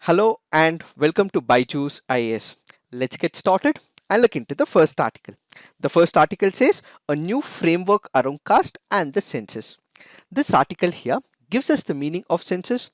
Hello and welcome to Byju's IAS. Let's get started and look into the first article. The first article says a new framework around caste and the census. This article here gives us the meaning of census,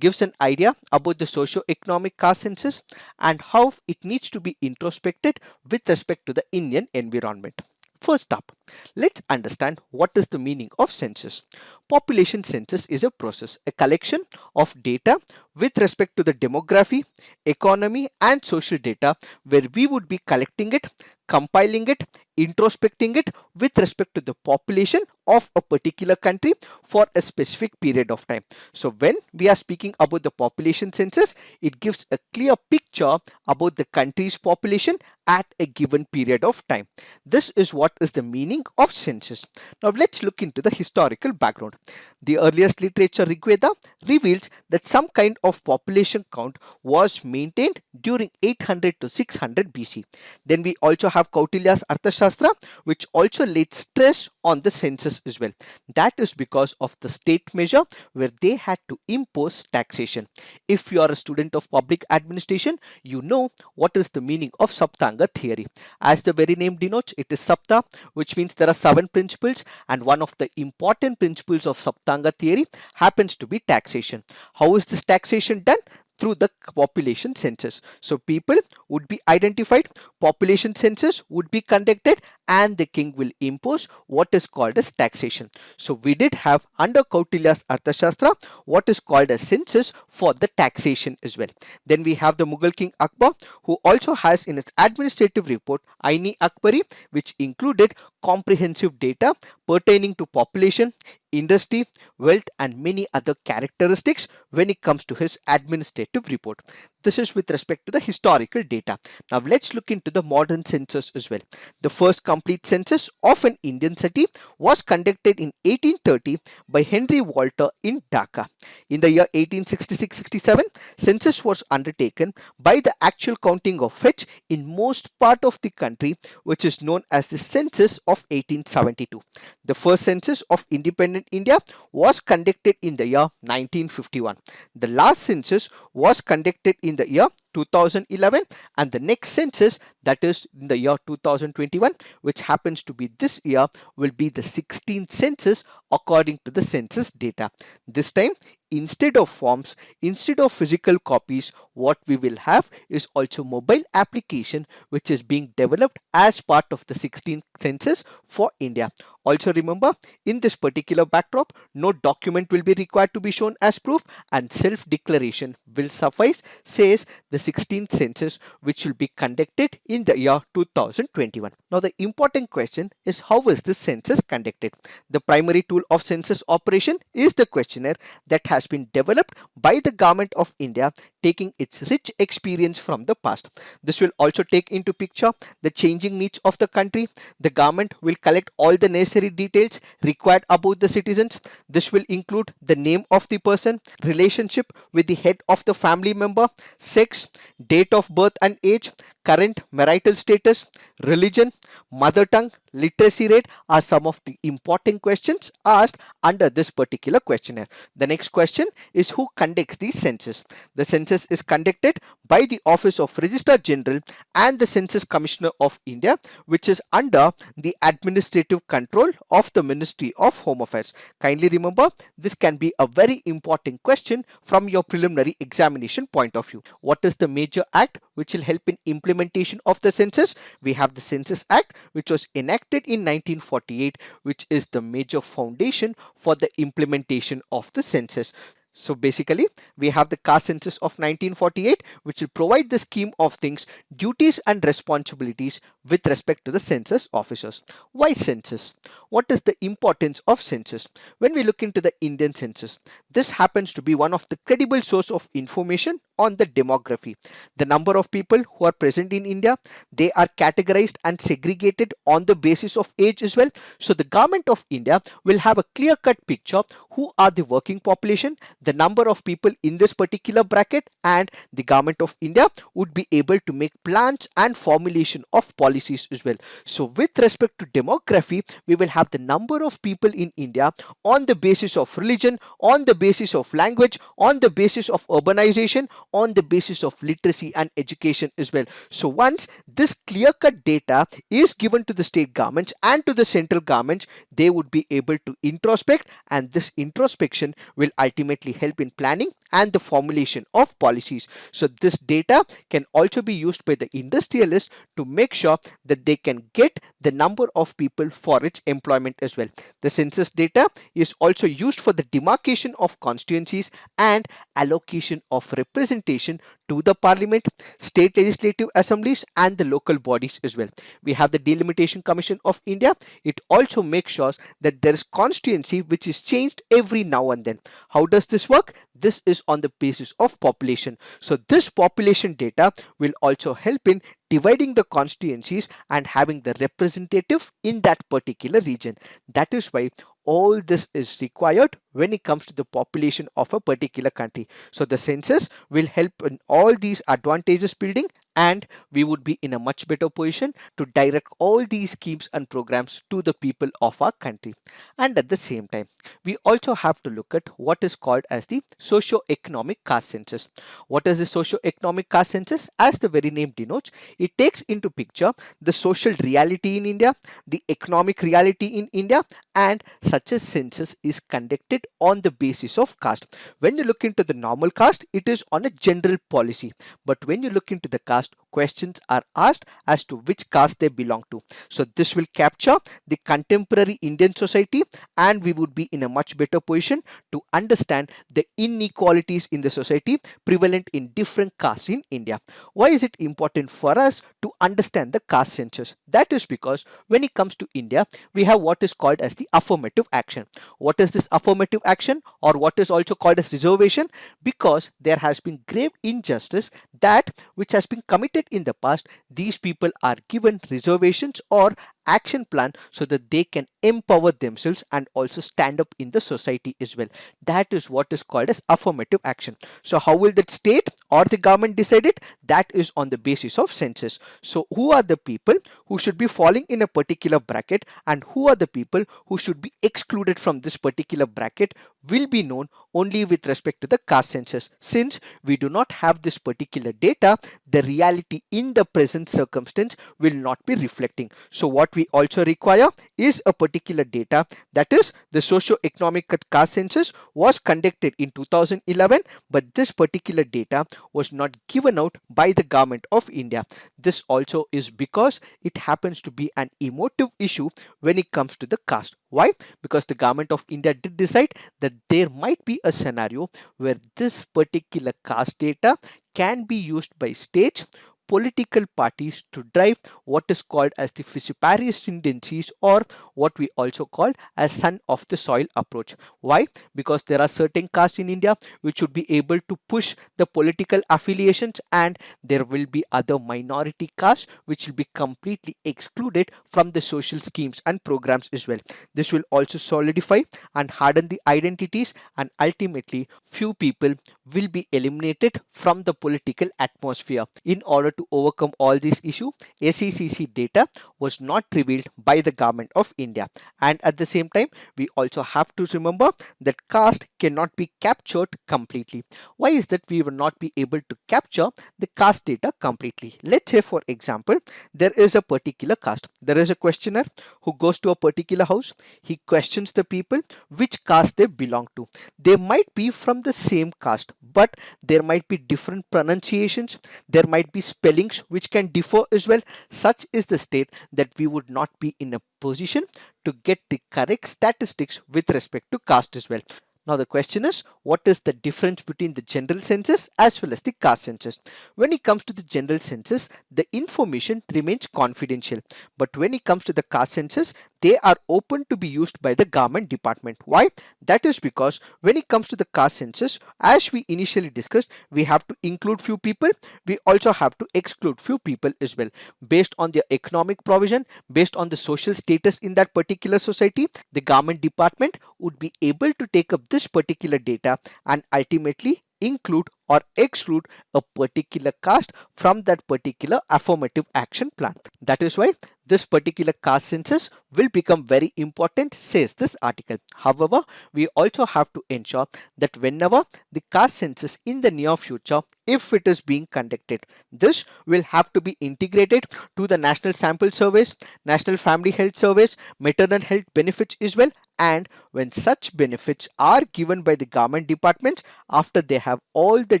gives an idea about the socio-economic caste census and how it needs to be introspected with respect to the Indian environment. First up, let's understand what is the meaning of census. Population census is a process, a collection of data with respect to the demography, economy and social data where we would be collecting it, compiling it, introspecting it with respect to the population of a particular country for a specific period of time. So when we are speaking about the population census, it gives a clear picture about the country's population at a given period of time. This is what is the meaning of census. Now let's look into the historical background. The earliest literature Rigveda reveals that some kind of population count was maintained during 800 to 600 BC. Then we also have Kautilya's Arthashastra, which also laid stress on the census as well. That is because of the state measure where they had to impose taxation. If you are a student of public administration, you know what is the meaning of Saptanga theory. As the very name denotes, it is Sapta, which means there are 7 principles, and one of the important principles of Saptanga theory happens to be taxation. How is this taxation done? Through the population census. So people would be identified, population census would be conducted, and the king will impose what is called as taxation. So we did have under Kautilya's Arthashastra what is called a census for the taxation as well. Then we have the Mughal king Akbar, who also has in its administrative report Aini Akbari, which included comprehensive data pertaining to population, industry, wealth and many other characteristics when it comes to his administrative report. This is with respect to the historical data. Now let's look into the modern census as well. The first complete census of an Indian city was conducted in 1830 by Henry Walter in Dhaka. In the year 1866-67, census was undertaken by the actual counting of which in most part of the country, which is known as the census of 1872. The first census of independent India was conducted in the year 1951. The last census was conducted in the year 2011, and the next census, that is in the year 2021, which happens to be this year, will be the 16th census according to the census data. This time, instead of forms, instead of physical copies, what we will have is also mobile application which is being developed as part of the 16th census for India. Also remember, in this particular backdrop, no document will be required to be shown as proof and self-declaration will suffice, says the 16th census, which will be conducted in the year 2021. Now the important question is, how was this census conducted? The primary tool of census operation is the questionnaire that has been developed by the government of India, taking its rich experience from the past. This will also take into picture the changing needs of the country. The government will collect all the necessary details required about the citizens. This will include the name of the person, relationship with the head of the family member, sex, date of birth and age, current marital status, religion, mother tongue, literacy rate are some of the important questions asked under this particular questionnaire. The next question is, who conducts the census? The census is conducted by the Office of Registrar General and the Census Commissioner of India, which is under the administrative control of the Ministry of Home Affairs. Kindly remember, this can be a very important question from your preliminary examination point of view. What is the major act which will help in implementation of the census? We have the Census Act, which was enacted in 1948, which is the major foundation for the implementation of the census. So basically, we have the caste census of 1948, which will provide the scheme of things, duties and responsibilities with respect to the census officers. Why census? What is the importance of census? When we look into the Indian census, this happens to be one of the credible source of information on the demography. The number of people who are present in India, they are categorized and segregated on the basis of age as well. So the government of India will have a clear-cut picture who are the working population, the number of people in this particular bracket, and the government of India would be able to make plans and formulation of policies as well. So with respect to demography, we will have the number of people in India on the basis of religion, on the basis of language, on the basis of urbanization, on the basis of literacy and education as well. So once this clear cut data is given to the state governments and to the central governments, they would be able to introspect, and this introspection will ultimately help in planning and the formulation of policies. So this data can also be used by the industrialists to make sure that they can get the number of people for its employment as well. The census data is also used for the demarcation of constituencies and allocation of representation to the parliament, state legislative assemblies and the local bodies as well. We have the Delimitation Commission of India. It also makes sure that there is constituency which is changed every now and then. How does this work? This is on the basis of population. So this population data will also help in dividing the constituencies and having the representative in that particular region. That is why all this is required when it comes to the population of a particular country. So the census will help in all these advantages building, and we would be in a much better position to direct all these schemes and programs to the people of our country. And at the same time, we also have to look at what is called as the socio-economic caste census. What is the socio-economic caste census? As the very name denotes, it takes into picture the social reality in India, the economic reality in India, and such a census is conducted on the basis of caste. When you look into the normal caste, it is on a general policy. But when you look into the caste, questions are asked as to which caste they belong to. So this will capture the contemporary Indian society, and we would be in a much better position to understand the inequalities in the society prevalent in different castes in India. Why is it important for us to understand the caste census? That is because when it comes to India, we have what is called as the affirmative action. What is this affirmative action, or what is also called as reservation? Because there has been grave injustice that which has been committed in the past, these people are given reservations or action plan so that they can empower themselves and also stand up in the society as well. That is what is called as affirmative action. So how will that state or the government decide it? That is on the basis of census. So who are the people who should be falling in a particular bracket, and who are the people who should be excluded from this particular bracket will be known only with respect to the caste census. Since we do not have this particular data, the reality in the present circumstance will not be reflecting. So what we also require is a particular data, that is the socio-economic caste census was conducted in 2011, but this particular data was not given out by the government of India. This also is because it happens to be an emotive issue when it comes to the caste. Why? Because the government of India did decide that there might be a scenario where this particular caste data can be used by states, political parties to drive what is called as the fissiparous tendencies, or what we also call as son of the soil approach. Why? Because there are certain castes in India which would be able to push the political affiliations, and there will be other minority castes which will be completely excluded from the social schemes and programs as well. This will also solidify and harden the identities, and ultimately few people will be eliminated from the political atmosphere. In order to overcome all these issues, SECC data was not revealed by the government of India. And at the same time, we also have to remember that caste cannot be captured completely. Why is that we will not be able to capture the caste data completely? Let's say, for example, there is a particular caste. There is a questioner who goes to a particular house. He questions the people which caste they belong to. They might be from the same caste, but there might be different pronunciations, there might be spellings which can differ as well. Such is the state that we would not be in a position to get the correct statistics with respect to caste as well. Now the question is, what is the difference between the general census as well as the caste census? When it comes to the general census, the information remains confidential. But when it comes to the caste census, they are open to be used by the government department. Why? That is because when it comes to the caste census, as we initially discussed, we have to include few people. We also have to exclude few people as well. Based on their economic provision, based on the social status in that particular society, the government department would be able to take up this particular data and ultimately include or exclude a particular caste from that particular affirmative action plan. That is why This particular caste census will become very important, says this article. However, we also have to ensure that whenever the caste census in the near future, if it is being conducted, this will have to be integrated to the National Sample Service, National Family Health Service, maternal health benefits as well. And when such benefits are given by the government departments after they have all the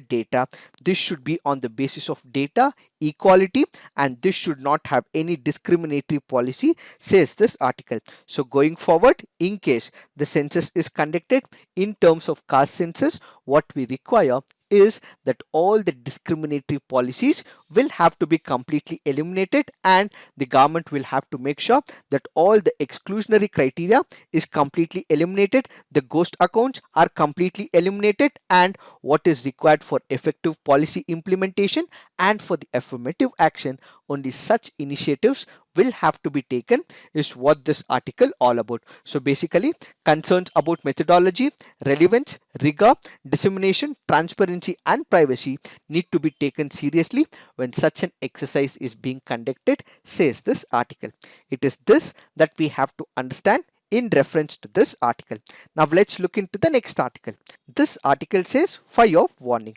data, this should be on the basis of data equality, and this should not have any discriminatory policy, says this article. So going forward, in case the census is conducted in terms of caste census, what we require is that all the discriminatory policies will have to be completely eliminated, and the government will have to make sure that all the exclusionary criteria is completely eliminated, the ghost accounts are completely eliminated, and what is required for effective policy implementation and for the affirmative action, only such initiatives will have to be taken, is what this article all about. So basically, concerns about methodology, relevance, rigor, dissemination, transparency and privacy need to be taken seriously when such an exercise is being conducted, says this article. It is this that we have to understand in reference to this article. Now let's look into the next article. This article says fire warning.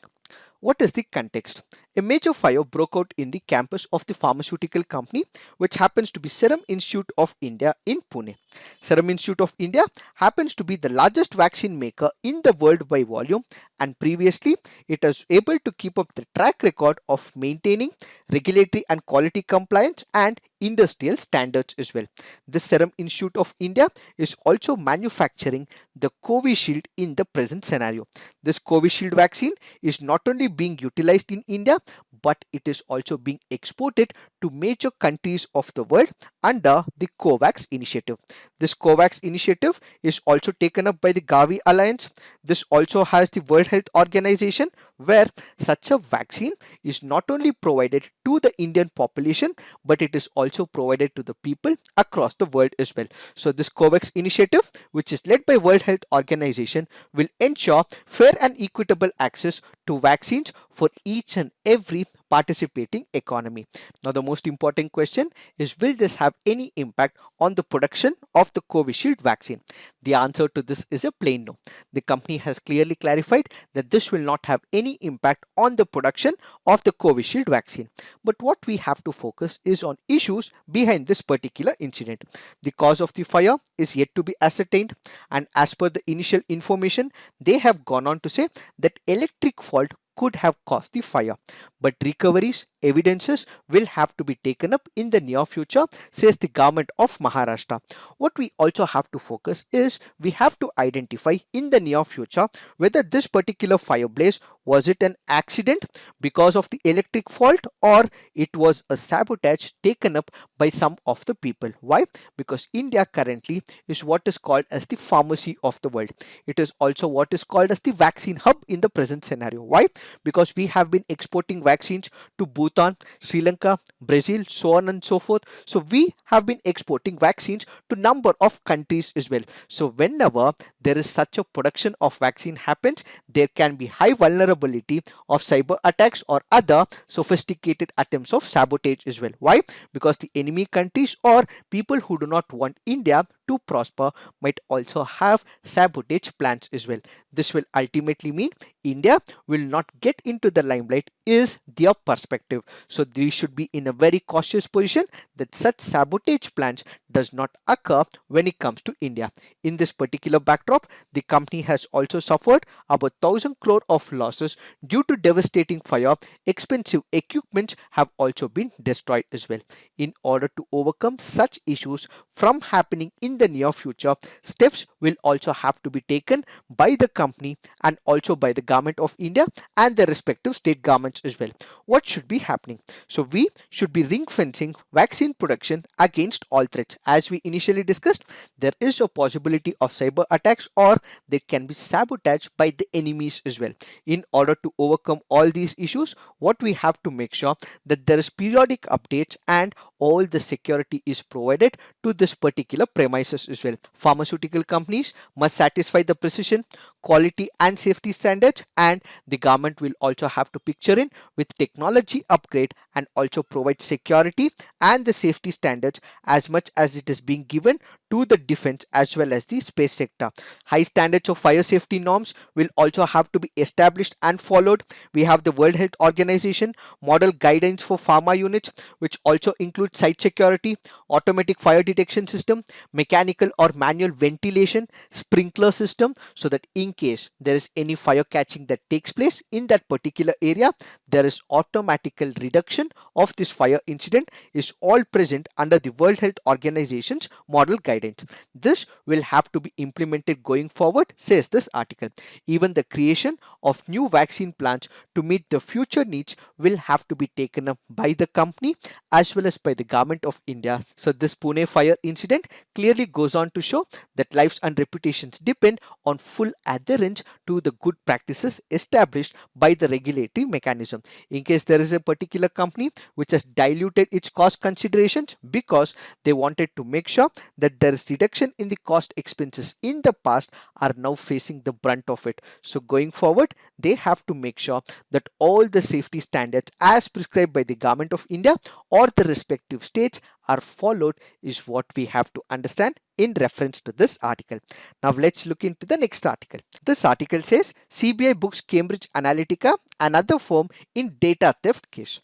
What is the context? A major fire broke out in the campus of the pharmaceutical company, which happens to be Serum Institute of India in Pune. Serum Institute of India happens to be the largest vaccine maker in the world by volume, and previously it was able to keep up the track record of maintaining regulatory and quality compliance and industrial standards as well. The Serum Institute of India is also manufacturing the Covishield in the present scenario. This Covishield vaccine is not only being utilized in India, but it is also being exported to major countries of the world under the COVAX initiative. This COVAX initiative is also taken up by the Gavi Alliance. This also has the World Health Organization, where such a vaccine is not only provided to the Indian population, but it is also provided to the people across the world as well. So this COVAX initiative, which is led by World Health Organization, will ensure fair and equitable access to vaccines for each and every participating economy. Now the most important question is, will this have any impact on the production of the Covishield vaccine? The answer to this is a plain no. The company has clearly clarified that this will not have any impact on the production of the Covishield vaccine. But what we have to focus is on issues behind this particular incident. The cause of the fire is yet to be ascertained, and as per the initial information, they have gone on to say that electric fault could have caused the fire, but recoveries, evidences will have to be taken up in the near future, says the government of Maharashtra. What we also have to focus is, we have to identify in the near future whether this particular fire blaze, was it an accident because of the electric fault, or it was a sabotage taken up by some of the people. Why? Because India currently is what is called as the pharmacy of the world. It is also what is called as the vaccine hub in the present scenario. Why? Because we have been exporting vaccines to Bhutan, Sri Lanka, Brazil, so on and so forth. So we have been exporting vaccines to number of countries as well. So whenever there is such a production of vaccine happens, there can be high vulnerability of cyber attacks or other sophisticated attempts of sabotage as well. Why? Because the enemy countries or people who do not want India to prosper might also have sabotage plans as well. This will ultimately mean India will not get into the limelight, is their perspective. So we should be in a very cautious position that such sabotage plans does not occur when it comes to India. In this particular backdrop, the company has also suffered about 1,000 crore of losses due to devastating fire. Expensive equipment have also been destroyed as well. In order to overcome such issues from happening in the near future, steps will also have to be taken by the company and also by the government of India and the respective state governments as well. What should be happening? So we should be ring fencing vaccine production against all threats. As we initially discussed, there is a possibility of cyber attacks, or they can be sabotaged by the enemies as well. In order to overcome all these issues, what we have to make sure that there is periodic updates and all the security is provided to this particular premises devices as well. Pharmaceutical companies must satisfy the precision, quality and safety standards, and the government will also have to picture in with technology upgrade and also provide security and the safety standards as much as it is being given to the defense as well as the space sector. High standards of fire safety norms will also have to be established and followed. We have the World Health Organization model guidelines for pharma units, which also include site security, automatic fire detection system, mechanical or manual ventilation, sprinkler system, so that in case there is any fire catching that takes place in that particular area, there is automatical reduction of this fire incident is all present under the World Health Organization's model guidance. This will have to be implemented going forward, says this article. Even the creation of new vaccine plants to meet the future needs will have to be taken up by the company as well as by the government of India. So this Pune fire incident clearly goes on to show that lives and reputations depend on full adherence to the good practices established by the regulatory mechanism. In case there is a particular company which has diluted its cost considerations because they wanted to make sure that there is reduction in the cost expenses in the past, are now facing the brunt of it. So going forward, they have to make sure that all the safety standards as prescribed by the government of India or the respective states are followed, is what we have to understand in reference to this article. Now let's look into the next article. This article says CBI books Cambridge Analytica, another firm in data theft case.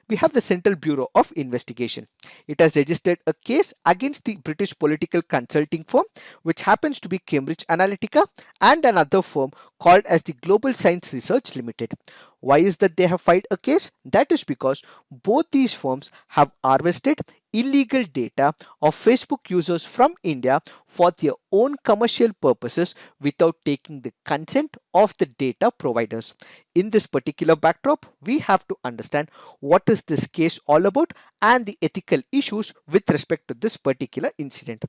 We have the Central Bureau of Investigation. It has registered a case against the British political consulting firm, which happens to be Cambridge Analytica, and another firm called as the Global Science Research Limited. Why is that they have filed a case? That is because both these firms have harvested illegal data of Facebook users from India for their own commercial purposes without taking the consent of the data providers. In this particular backdrop, we have to understand what is this case all about and the ethical issues with respect to this particular incident.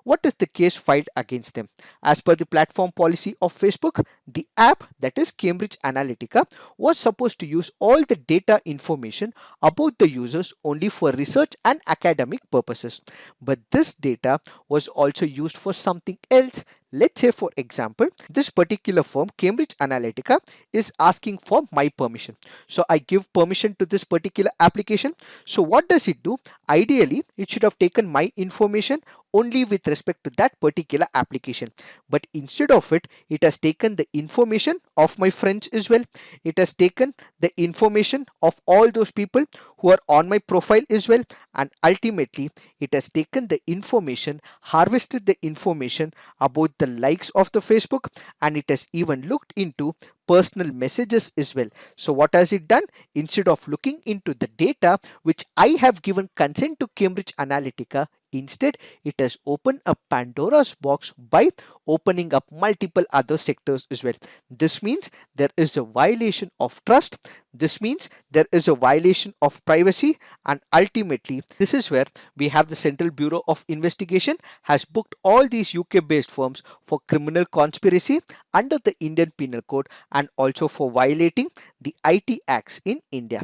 What is the case filed against them? As per the platform policy of Facebook, the app, that is Cambridge Analytica, was supposed to use all the data information about the users only for research and academic purposes. But this data was also used for something else. Let's say, for example, this particular firm, Cambridge Analytica, is asking for my permission. So I give permission to this particular application. So what does it do? Ideally, it should have taken my information only with respect to that particular application. But instead of it, it has taken the information of my friends as well. It has taken the information of all those people who are on my profile as well. And ultimately, it has taken the information, harvested the information about the likes of the Facebook, and it has even looked into personal messages as well. So what has it done? Instead of looking into the data which I have given consent to Cambridge Analytica, instead it has opened a Pandora's box by opening up multiple other sectors as well. This means there is a violation of trust. This means there is a violation of privacy, and ultimately this is where we have the Central Bureau of Investigation has booked all these UK based firms for criminal conspiracy under the Indian Penal Code and also for violating the IT Acts in India.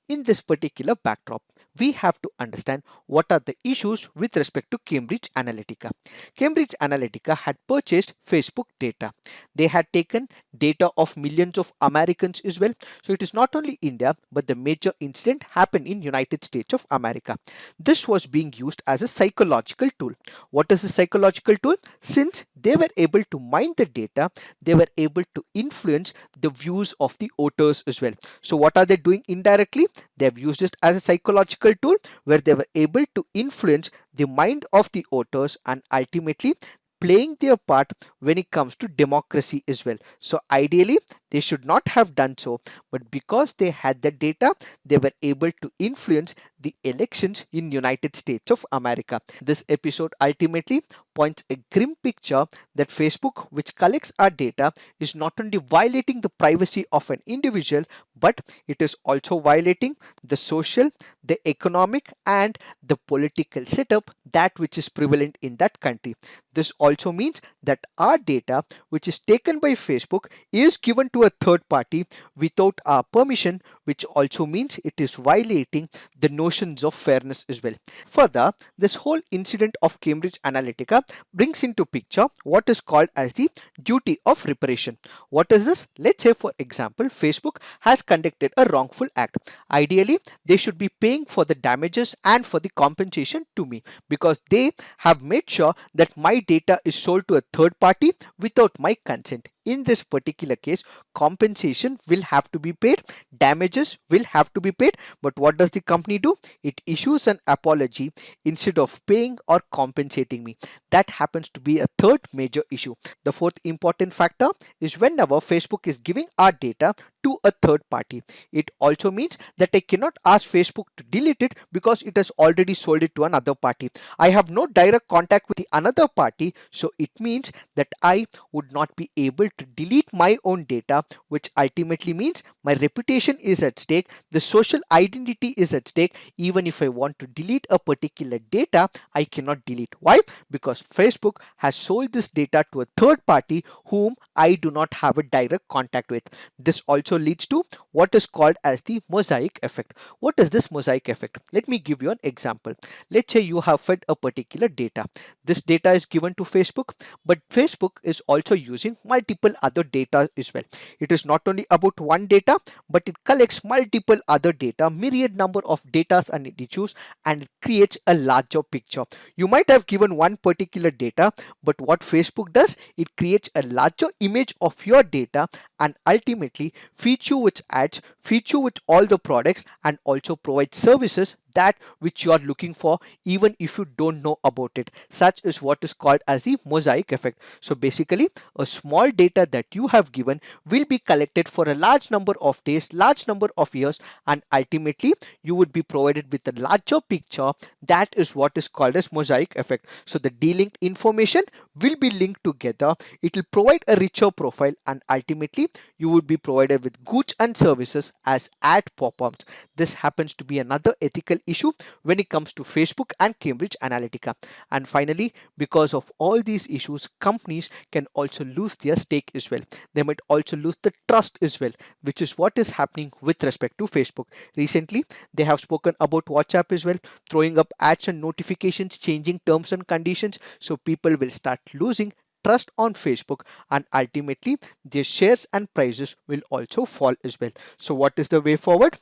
In this particular backdrop, we have to understand what are the issues with respect to Cambridge Analytica. Cambridge Analytica had purchased Facebook data. They had taken data of millions of Americans as well. So it is not only India, but the major incident happened in United States of America. This was being used as a psychological tool. What is a psychological tool? Since they were able to mine the data, they were able to influence the views of the voters as well. So what are they doing indirectly? They have used it as a psychological tool where they were able to influence the mind of the voters and ultimately playing their part when it comes to democracy as well. So ideally, they should not have done so, but because they had the data, they were able to influence the elections in United States of America. This episode ultimately points a grim picture that Facebook, which collects our data, is not only violating the privacy of an individual, but it is also violating the social, the economic, and the political setup that which is prevalent in that country. This also means that our data, which is taken by Facebook, is given to to a third party without our permission, which also means it is violating the notions of fairness as well. Further, this whole incident of Cambridge Analytica brings into picture what is called as the duty of reparation. What is this? Let's say, for example, Facebook has conducted a wrongful act. Ideally, they should be paying for the damages and for the compensation to me, because they have made sure that my data is sold to a third party without my consent. In this particular case, compensation will have to be paid, damages will have to be paid, but what does the company do? It issues an apology instead of paying or compensating me. That happens to be a third major issue. The fourth important factor is whenever Facebook is giving our data to a third party, it also means that I cannot ask Facebook to delete it because it has already sold it to another party. I have no direct contact with the another party, so it means that I would not be able to delete my own data, which ultimately means my reputation is at stake, the social identity is at stake. Even if I want to delete a particular data, I cannot delete. Why? Because Facebook has sold this data to a third party whom I do not have a direct contact with. This also leads to what is called as the mosaic effect. What is this mosaic effect? Let me give you an example. Let's say you have fed a particular data. This data is given to Facebook, but Facebook is also using multiple other data as well. It is not only about one data, but it collects multiple other data, myriad number of data and issues, and it creates a larger picture. You might have given one particular data, but what Facebook does, it creates a larger image of your data and ultimately feeds you with ads, feeds you with all the products, and also provides services that which you are looking for even if you don't know about it. Such is what is called as the mosaic effect. So basically, a small data that you have given will be collected for a large number of days, large number of years, and ultimately you would be provided with a larger picture. That is what is called as mosaic effect. So the delinked information will be linked together, it will provide a richer profile, and ultimately you would be provided with goods and services as ad pop-ups. This happens to be another ethical issue when it comes to Facebook and Cambridge Analytica. And finally, because of all these issues, companies can also lose their stake as well. They might also lose the trust as well, which is what is happening with respect to Facebook. Recently, they have spoken about WhatsApp as well, throwing up ads and notifications, changing terms and conditions, so people will start losing trust on Facebook, and ultimately their shares and prices will also fall as well. So what is the way forward?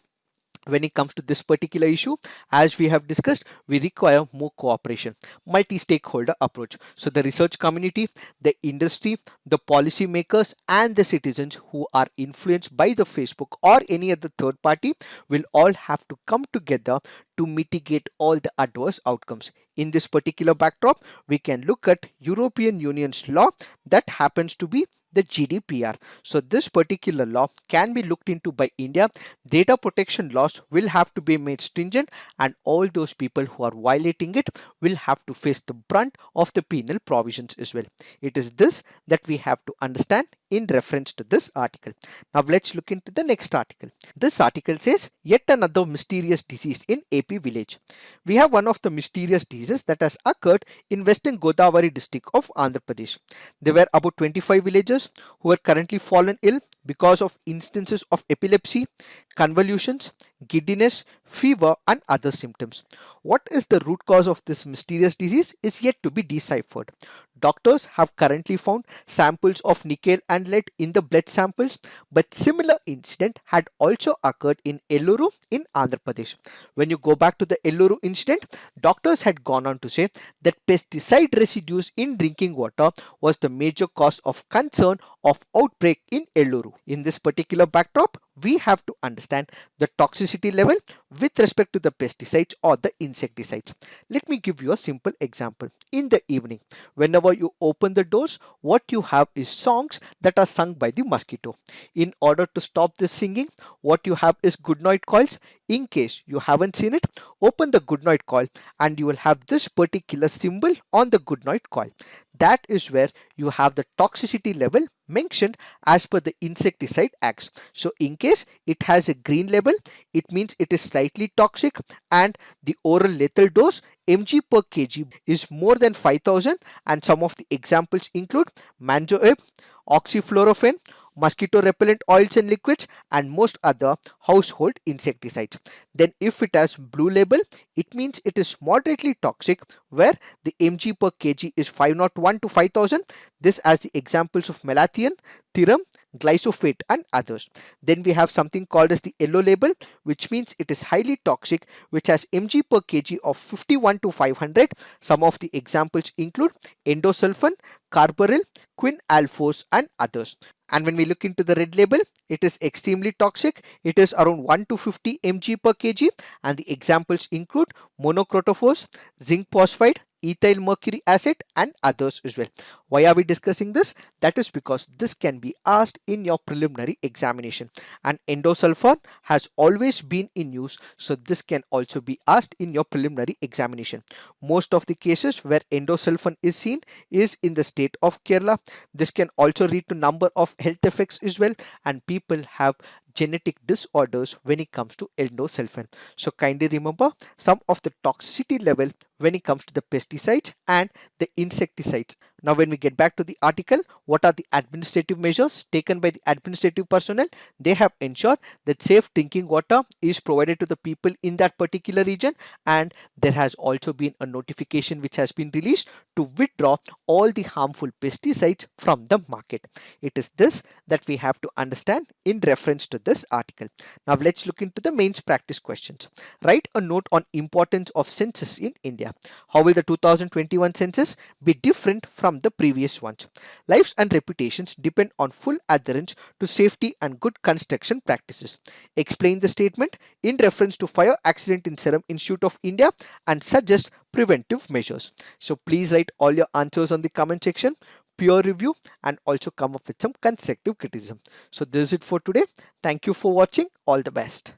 When it comes to this particular issue, as we have discussed, we require more cooperation, multi-stakeholder approach. So the research community, the industry, the policy makers, and the citizens who are influenced by the Facebook or any other third party will all have to come together to mitigate all the adverse outcomes. In this particular backdrop, we can look at European Union's law that happens to be the GDPR. So this particular law can be looked into by India. Data protection laws will have to be made stringent, and all those people who are violating it will have to face the brunt of the penal provisions as well. It is this that we have to understand in reference to this article. Now let's look into the next article. This article says yet another mysterious disease in AP village. We have one of the mysterious diseases that has occurred in Western Godavari district of Andhra Pradesh. There were about 25 villagers who are currently fallen ill because of instances of epilepsy, convulsions, giddiness, fever, and other symptoms. What is the root cause of this mysterious disease is yet to be deciphered. Doctors have currently found samples of nickel and lead in the blood samples, but similar incident had also occurred in Elluru in Andhra Pradesh. When you go back to the Elluru incident, doctors had gone on to say that pesticide residues in drinking water was the major cause of concern of outbreak in Elluru. In this particular backdrop, we have to understand the toxicity level with respect to the pesticides or the insecticides. Let me give you a simple example. In the evening, whenever you open the doors, what you have is songs that are sung by the mosquito. In order to stop this singing, what you have is good night coils. In case you haven't seen it, open the good night coil and you will have this particular symbol on the good night coil. That is where you have the toxicity level mentioned as per the insecticide acts. So in case it has a green label, it means it is slightly toxic, and the oral lethal dose mg per kg is more than 5000, and some of the examples include manjoeb, oxyfluorophene, mosquito repellent oils and liquids, and most other household insecticides. Then if it has blue label, it means it is moderately toxic, where the mg per kg is 501 to 5000. This as the examples of malathion, thiram, glyphosate and others. Then we have something called as the yellow label, which means it is highly toxic, which has mg per kg of 51 to 500. Some of the examples include endosulfan, carbaryl, quinalphos and others. And when we look into the red label, it is extremely toxic. It is around 1 to 50 mg per kg, and the examples include monocrotophos, zinc phosphide, ethyl mercury acid and others as well. Why are we discussing this? That is because this can be asked in your preliminary examination, and endosulfan has always been in use, so this can also be asked in your preliminary examination. Most of the cases where endosulfan is seen is in the state of Kerala. This can also lead to number of health effects as well, and people have genetic disorders when it comes to endosulfan. So kindly remember some of the toxicity level when it comes to the pesticides and the insecticides. Now when we get back to the article, what are the administrative measures taken by the administrative personnel? They have ensured that safe drinking water is provided to the people in that particular region, and there has also been a notification which has been released to withdraw all the harmful pesticides from the market. It is this that we have to understand in reference to this article. Now let's look into the mains practice questions. Write a note on importance of census in India. How will the 2021 census be different from the previous ones? Lives and reputations depend on full adherence to safety and good construction practices. Explain the statement in reference to fire accident in Serum Institute of India and suggest preventive measures. So please write all your answers on the comment section, peer review and also come up with some constructive criticism. So this is it for today. Thank you for watching. All the best.